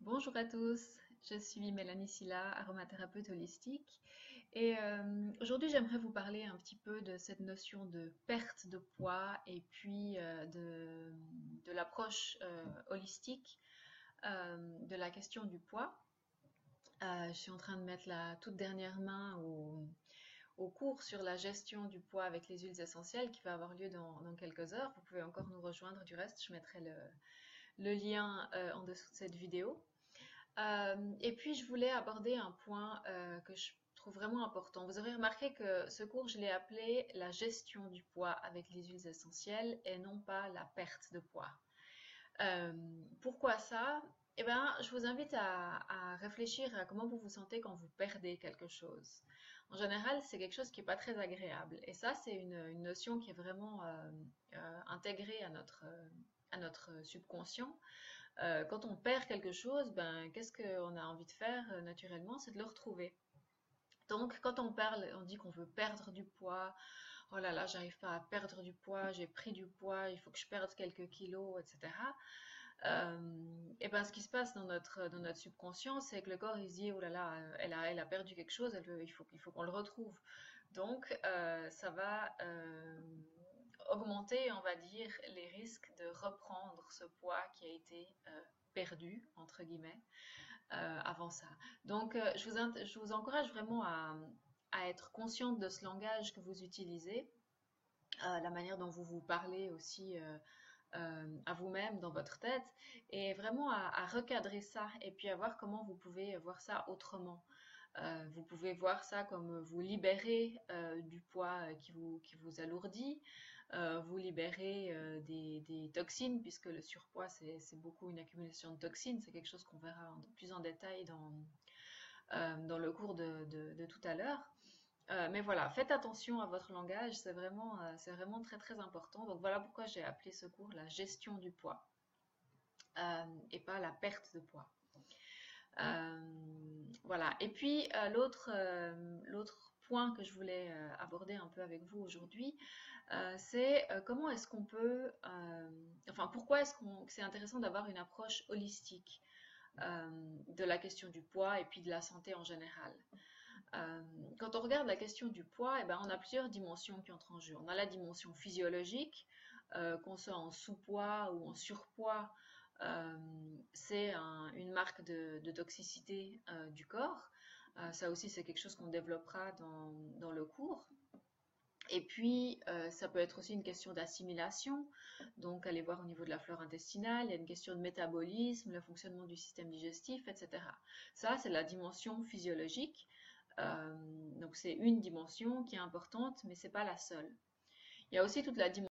Bonjour à tous, je suis Mélanie Silla, aromathérapeute holistique et aujourd'hui j'aimerais vous parler un petit peu de cette notion de perte de poids et puis de l'approche holistique de la question du poids. Je suis en train de mettre la toute dernière main au cours sur la gestion du poids avec les huiles essentielles qui va avoir lieu dans quelques heures. Vous pouvez encore nous rejoindre du reste, je mettrai le lien en dessous de cette vidéo. Et puis, je voulais aborder un point que je trouve vraiment important. Vous aurez remarqué que ce cours, je l'ai appelé la gestion du poids avec les huiles essentielles et non pas la perte de poids. Pourquoi ça? Eh bien, je vous invite à réfléchir à comment vous vous sentez quand vous perdez quelque chose. En général, c'est quelque chose qui n'est pas très agréable. Et ça, c'est une notion qui est vraiment intégrée à notre subconscient. Quand on perd quelque chose, ben, qu'est-ce qu'on a envie de faire naturellement? C'est de le retrouver. Donc, quand on parle, on dit qu'on veut perdre du poids. Oh là là, j'arrive pas à perdre du poids, j'ai pris du poids, il faut que je perde quelques kilos, etc. Et ben, ce qui se passe dans notre subconscient, c'est que le corps, il se dit, oh là là, elle a perdu quelque chose, il faut qu'on le retrouve. Donc, ça va augmenter, on va dire, les risques de reprendre ce poids qui a été perdu, entre guillemets, avant ça. Donc, je vous encourage vraiment à être consciente de ce langage que vous utilisez, la manière dont vous vous parlez aussi à vous-même dans votre tête, et vraiment à recadrer ça, et puis à voir comment vous pouvez voir ça autrement. Vous pouvez voir ça comme vous libérer du poids qui vous alourdit, vous libérer des toxines, puisque le surpoids, c'est beaucoup une accumulation de toxines. C'est quelque chose qu'on verra plus en détail dans le cours de tout à l'heure. Mais voilà, faites attention à votre langage, c'est vraiment très très important. Donc voilà pourquoi j'ai appelé ce cours la gestion du poids et pas la perte de poids. Voilà. Et puis l'autre point que je voulais aborder un peu avec vous aujourd'hui, c'est comment est-ce qu'on peut, enfin pourquoi est-ce que c'est intéressant d'avoir une approche holistique de la question du poids et puis de la santé en général. Euh, Quand on regarde la question du poids, eh ben, on a plusieurs dimensions qui entrent en jeu. On a la dimension physiologique, qu'on soit en sous-poids ou en surpoids, euh, c'est une marque de toxicité du corps. Ça aussi, c'est quelque chose qu'on développera dans le cours. Et puis, ça peut être aussi une question d'assimilation, donc aller voir au niveau de la flore intestinale, il y a une question de métabolisme, le fonctionnement du système digestif, etc. Ça, c'est la dimension physiologique. Donc c'est une dimension qui est importante, mais c'est pas la seule. Il y a aussi toute la dimension